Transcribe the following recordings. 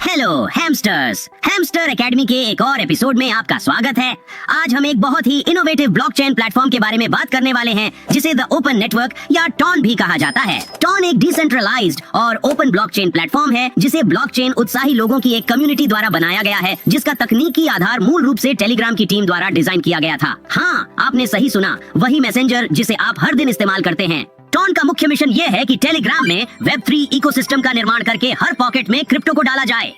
Hello hamsters, hamster academy के एक और एपिसोड में आपका स्वागत है। आज हम एक बहुत ही इनोवेटिव ब्लॉकचेन प्लेटफॉर्म के बारे में बात करने वाले हैं, जिसे द ओपन नेटवर्क या टॉन भी कहा जाता है। टॉन एक डिसेंट्रलाइज्ड और ओपन ब्लॉकचेन प्लेटफॉर्म है, जिसे ब्लॉकचेन उत्साही लोगों की एक कम्युनिटी द्वारा बनाया गया है, जिसका तकनीकी आधार मूल रूप से टेलीग्राम की टीम द्वारा डिजाइन किया गया था। हाँ, आपने सही सुना, वही मैसेंजर जिसे आप हर दिन इस्तेमाल करते हैं। टॉन का मुख्य मिशन ये है कि टेलीग्राम में वेब3 इकोसिस्टम का निर्माण करके हर पॉकेट में क्रिप्टो को डाला जाए।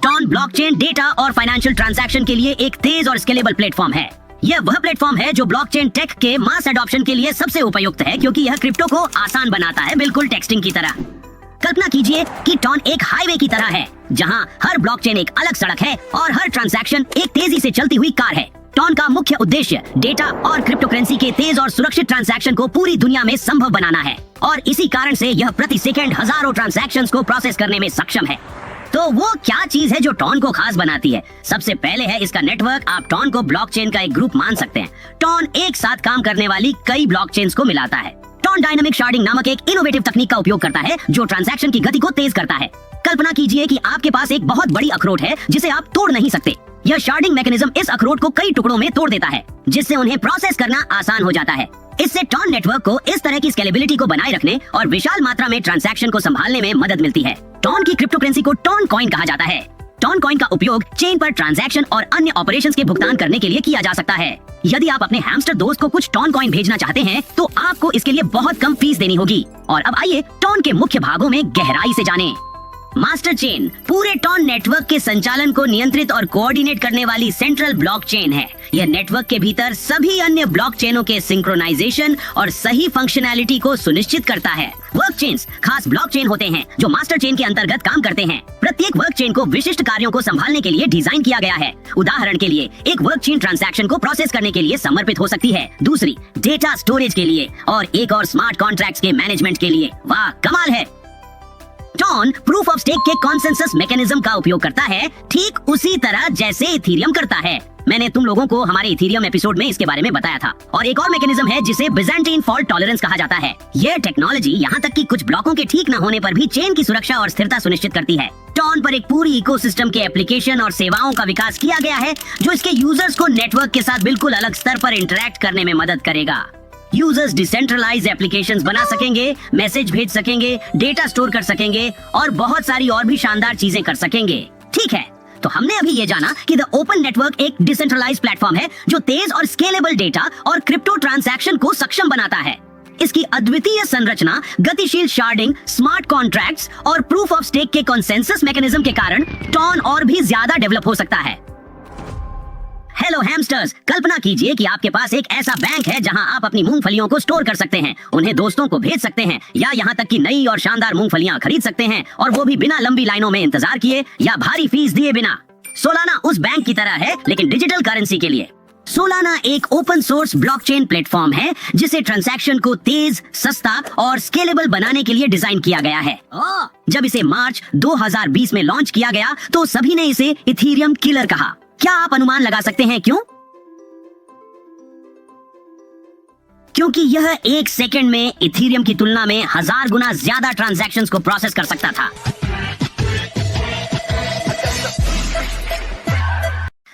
टॉन ब्लॉकचेन डेटा और फाइनेंशियल ट्रांजैक्शन के लिए एक तेज और स्केलेबल प्लेटफॉर्म है। यह वह प्लेटफॉर्म है जो ब्लॉकचेन टेक के मास एडॉप्शन के लिए सबसे उपयुक्त है, क्योंकि यह क्रिप्टो को आसान बनाता है, बिल्कुल टेक्सटिंग की तरह। कल्पना कीजिए कि टॉन एक हाईवे की तरह है, जहां हर ब्लॉकचेन एक अलग सड़क है और हर ट्रांजैक्शन एक तेजी से चलती हुई कार है। टॉन का मुख्य उद्देश्य डेटा और क्रिप्टोकरेंसी के तेज और सुरक्षित ट्रांजैक्शन को पूरी दुनिया में संभव बनाना है, और इसी कारण से यह प्रति सेकंड हजारों ट्रांजैक्शंस को प्रोसेस करने में सक्षम है। तो वो क्या चीज है जो टॉन को खास बनाती है? सबसे पहले है इसका नेटवर्क। आप टॉन को ब्लॉकचेन का एक ग्रुप मान सकते हैं। टॉन एक साथ काम करने वाली कई ब्लॉकचेन्स को मिलाता है। टॉन डायनामिक शार्डिंग नामक एक इनोवेटिव तकनीक का उपयोग करता है, जो ट्रांजैक्शन की गति को तेज करता है। कल्पना कीजिए कि आपके पास एक बहुत बड़ी अखरोट है, जिसे आप तोड़ नहीं सकते। यह शार्डिंग मैकेनिज्म इस अखरोट को कई टुकड़ों में तोड़ देता है, जिससे उन्हें प्रोसेस करना आसान हो जाता है। इससे टॉन नेटवर्क को इस तरह की स्केलेबिलिटी को बनाए रखने और विशाल मात्रा में ट्रांजैक्शन को संभालने में मदद मिलती है। टॉन की क्रिप्टोकरेंसी को टॉन कॉइन कहा जाता है। टॉन कॉइन का उपयोग चेन पर ट्रांजैक्शन और अन्य ऑपरेशंस के भुगतान करने के लिए किया जा सकता है। यदि आप अपने हैमस्टर दोस्त को कुछ टॉन कॉइन भेजना चाहते हैं, तो आपको इसके लिए बहुत कम फीस देनी होगी। और अब आइए टॉन के मुख्य भागों में गहराई से जानें। मास्टर चेन पूरे टॉन नेटवर्क के संचालन को नियंत्रित और कोऑर्डिनेट करने वाली सेंट्रल ब्लॉकचेन है। यह नेटवर्क के भीतर सभी अन्य ब्लॉकचेनों के सिंक्रोनाइजेशन और सही फंक्शनैलिटी को सुनिश्चित करता है। वर्क चेन्स खास ब्लॉकचेन होते हैं, जो मास्टर चेन के अंतर्गत काम करते हैं। प्रत्येक वर्क चेन को विशिष्ट कार्यों को संभालने के लिए डिजाइन किया गया है। उदाहरण के लिए, एक वर्क चेन ट्रांजैक्शन को प्रोसेस करने के लिए समर्पित हो सकती है, दूसरी डेटा स्टोरेज के लिए, और एक और स्मार्ट कॉन्ट्रैक्ट्स के मैनेजमेंट के लिए। वाह, कमाल है। टॉन प्रूफ ऑफ स्टेक के कॉन्सेंसस मैकेनिज्म का उपयोग करता है, ठीक उसी तरह जैसे इथेरियम करता है। मैंने तुम लोगों को हमारे इथेरियम एपिसोड में इसके बारे में बताया था। और एक और मैकेनिज्म है जिसे बिजेंटाइन फॉल्ट टॉलरेंस कहा जाता है। यह टेक्नोलॉजी यहाँ तक कि कुछ ब्लॉकों के ठीक न होने पर भी चेन की सुरक्षा और स्थिरता सुनिश्चित करती है। टॉन पर एक पूरी इकोसिस्टम के एप्लीकेशन और सेवाओं का विकास किया गया है, जो इसके यूजर्स को नेटवर्क के साथ बिल्कुल अलग स्तर पर इंटरैक्ट करने में मदद करेगा। यूजर्स डिसेंट्रलाइज एप्लीकेशंस बना सकेंगे, मैसेज भेज सकेंगे, डेटा स्टोर कर सकेंगे और बहुत सारी और भी शानदार चीजें कर सकेंगे। ठीक है, तो हमने अभी ये जाना कि द ओपन नेटवर्क एक डिसेंट्रलाइज्ड प्लेटफॉर्म है, जो तेज और स्केलेबल डेटा और क्रिप्टो ट्रांजैक्शन को सक्षम बनाता है। इसकी अद्वितीय संरचना, गतिशील शार्डिंग, स्मार्ट कॉन्ट्रैक्ट्स और प्रूफ ऑफ स्टेक के कंसेंसस मैकेनिज्म के कारण टॉन और भी ज्यादा डेवलप हो सकता है। हेलो हैमस्टर्स, कल्पना कीजिए कि आपके पास एक ऐसा बैंक है जहां आप अपनी मूंगफलियों को स्टोर कर सकते हैं, उन्हें दोस्तों को भेज सकते हैं, या यहाँ तक कि नई और शानदार मूंगफलियां खरीद सकते हैं, और वो भी बिना लंबी लाइनों में इंतजार किए या भारी फीस दिए बिना। सोलाना उस बैंक की तरह है, लेकिन डिजिटल करेंसी के लिए। सोलाना एक ओपन सोर्स ब्लॉकचेन प्लेटफॉर्म है, जिसे ट्रांजैक्शन को तेज, सस्ता और स्केलेबल बनाने के लिए डिजाइन किया गया है। जब इसे मार्च 2020 में लॉन्च किया गया, तो सभी ने इसे इथेरियम किलर कहा। क्या आप अनुमान लगा सकते हैं क्यों? क्योंकि यह एक सेकंड में इथेरियम की तुलना में 1000 गुना ज्यादा ट्रांजैक्शंस को प्रोसेस कर सकता था।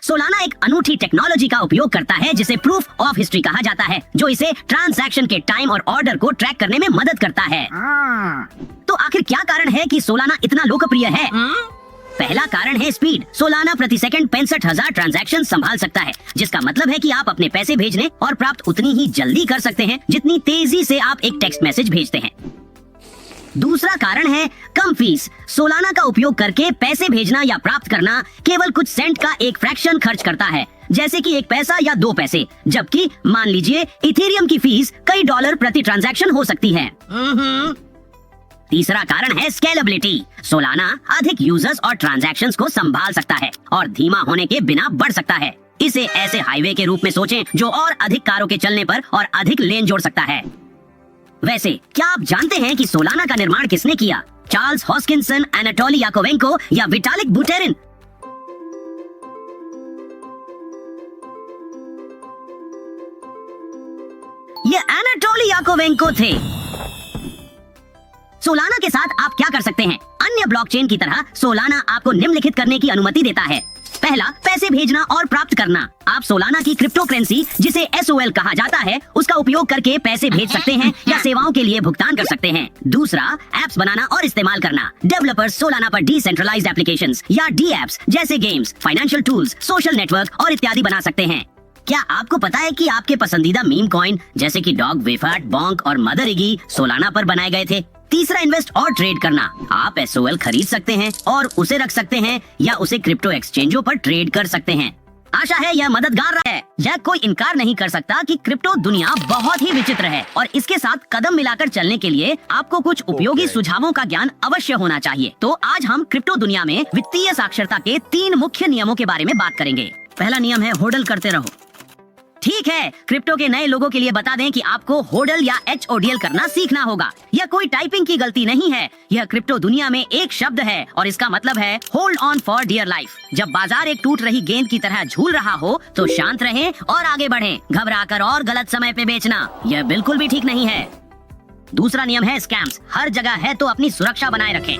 सोलाना एक अनूठी टेक्नोलॉजी का उपयोग करता है, जिसे प्रूफ ऑफ हिस्ट्री कहा जाता है, जो इसे ट्रांजैक्शन के टाइम और ऑर्डर को ट्रैक करने में मदद करता है। तो आखिर क्या कारण है कि सोलाना इतना लोकप्रिय है? पहला कारण है स्पीड। सोलाना प्रति सेकंड 65,000 ट्रांजैक्शन संभाल सकता है, जिसका मतलब है कि आप अपने पैसे भेजने और प्राप्त उतनी ही जल्दी कर सकते हैं, जितनी तेजी से आप एक टेक्स्ट मैसेज भेजते हैं। दूसरा कारण है कम फीस। सोलाना का उपयोग करके पैसे भेजना या प्राप्त करना केवल कुछ सेंट का एक फ्रैक्शन खर्च करता है, जैसे कि 1 पैसा या 2 पैसे, जबकि मान लीजिए इथेरियम की फीस कई डॉलर प्रति ट्रांजैक्शन हो सकती है। तीसरा कारण है स्केलेबिलिटी। सोलाना अधिक यूजर्स और ट्रांजैक्शंस को संभाल सकता है और धीमा होने के बिना बढ़ सकता है। इसे ऐसे हाईवे के रूप में सोचें, जो और अधिक कारों के चलने पर और अधिक लेन जोड़ सकता है। वैसे क्या आप जानते हैं कि सोलाना का निर्माण किसने किया? चार्ल्स हॉस्किंसन, एनाटोली याकोवेंको या विटालिक बुटेरिन? ये एनाटोली याकोवेंको थे। सोलाना के साथ आप क्या कर सकते हैं? अन्य यह ब्लॉकचेन की तरह सोलाना आपको निम्नलिखित करने की अनुमति देता है। पहला, पैसे भेजना और प्राप्त करना। आप सोलाना की क्रिप्टो करेंसी जिसे SOL कहा जाता है उसका उपयोग करके पैसे भेज सकते हैं या सेवाओं के लिए भुगतान कर सकते हैं। दूसरा, एप्स बनाना और इस्तेमाल करना। डेवलपर्स सोलाना पर डिसेंट्रलाइज्ड एप्लीकेशंस या डी एप्स जैसे games, financial tools, social network और इत्यादि बना सकते हैं। क्या आपको पता है कि आपके पसंदीदा मीम कॉइन जैसे कि डॉग वेफाट, बॉन्क और मदर इगी सोलाना पर बनाए गए थे? तीसरा, इन्वेस्ट और ट्रेड करना। आप SOL खरीद सकते हैं और उसे रख सकते हैं या उसे क्रिप्टो एक्सचेंजों पर ट्रेड कर सकते हैं। आशा है यह मददगार रहा है। यह कोई इनकार नहीं कर सकता कि क्रिप्टो दुनिया बहुत ही विचित्र है और इसके साथ कदम मिलाकर चलने के लिए आपको कुछ उपयोगी सुझावों का ज्ञान अवश्य होना चाहिए। तो आज हम क्रिप्टो दुनिया में वित्तीय साक्षरता के 3 मुख्य नियमों के बारे में बात करेंगे। पहला नियम है होडल करते रहो। ठीक है, क्रिप्टो के नए लोगों के लिए बता दें कि आपको होडल या HODL करना सीखना होगा। यह कोई टाइपिंग की गलती नहीं है, यह क्रिप्टो दुनिया में एक शब्द है और इसका मतलब है hold on for dear life. जब बाजार एक टूट रही गेंद की तरह झूल रहा हो तो शांत रहें और आगे बढ़ें। घबराकर और गलत समय पे बेचना यह बिल्कुल भी ठीक नहीं है। दूसरा नियम है स्कैम्स। हर जगह है तो अपनी सुरक्षा बनाए रखें।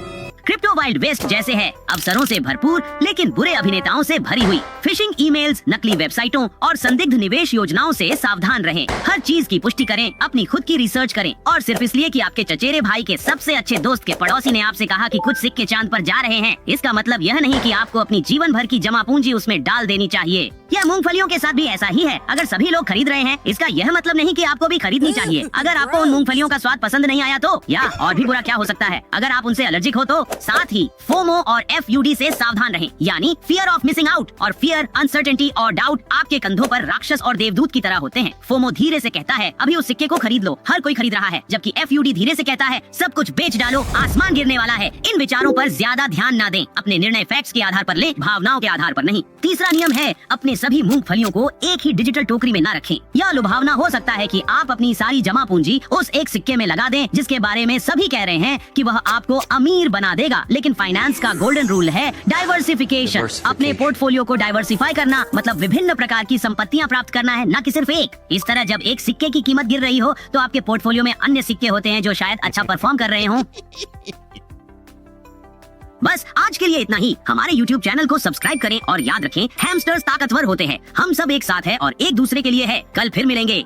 क्रिप्टो वाइल्ड वेस्ट जैसे है, अवसरों से भरपूर लेकिन बुरे अभिनेताओं से भरी हुई। फिशिंग ईमेल्स, नकली वेबसाइटों और संदिग्ध निवेश योजनाओं से सावधान रहें। हर चीज की पुष्टि करें, अपनी खुद की रिसर्च करें और सिर्फ इसलिए कि आपके चचेरे भाई के सबसे अच्छे दोस्त के पड़ोसी ने आपसे कहा कि कुछ सिक्के चांद पर जा रहे हैं, इसका मतलब यह नहीं कि आपको अपनी जीवन भर की जमा पूंजी उसमें डाल देनी चाहिए। यह मूंगफलियों के साथ भी ऐसा ही है। अगर सभी लोग खरीद रहे हैं इसका यह मतलब नहीं कि आपको भी खरीदनी चाहिए। अगर आपको उन मूंगफलियों का स्वाद पसंद नहीं आया तो, या और भी बुरा क्या हो सकता है, अगर आप उनसे एलर्जिक हो तो। साथ ही फोमो और FUD से सावधान रहें, यानी फियर ऑफ मिसिंग आउट और फियर, अनसर्टेनिटी और डाउट आपके कंधों पर राक्षस और देवदूत की तरह होते हैं। फोमो धीरे से कहता है अभी उस सिक्के को खरीद लो, हर कोई खरीद रहा है, जबकि FUD धीरे से कहता है सब कुछ बेच डालो, आसमान गिरने वाला है। इन विचारों पर ज्यादा ध्यान न दें, अपने निर्णय फैक्ट्स के आधार पर लें, भावनाओं के आधार पर नहीं। तीसरा नियम है अपने सभी मूंगफलियों को एक ही डिजिटल टोकरी में न रखें। यह लुभावना हो सकता है कि आप अपनी सारी जमा पूंजी उस एक सिक्के में लगा दें जिसके बारे में सभी कह रहे हैं कि वह आपको अमीर बना देगा, लेकिन फाइनेंस का गोल्डन रूल है डाइवर्सिफिकेशन। अपने पोर्टफोलियो को डाइवर्सिफाई करना मतलब विभिन्न प्रकार की संपत्तियां प्राप्त करना है, न कि सिर्फ एक। इस तरह जब एक सिक्के की कीमत गिर रही हो तो आपके पोर्टफोलियो में अन्य सिक्के होते हैं जो शायद अच्छा परफॉर्म कर रहे हों। बस आज के लिए इतना ही। हमारे YouTube चैनल को सब्सक्राइब करें और याद रखें, हैमस्टर्स ताकतवर होते हैं। हम सब एक साथ हैं और एक दूसरे के लिए है। कल फिर मिलेंगे।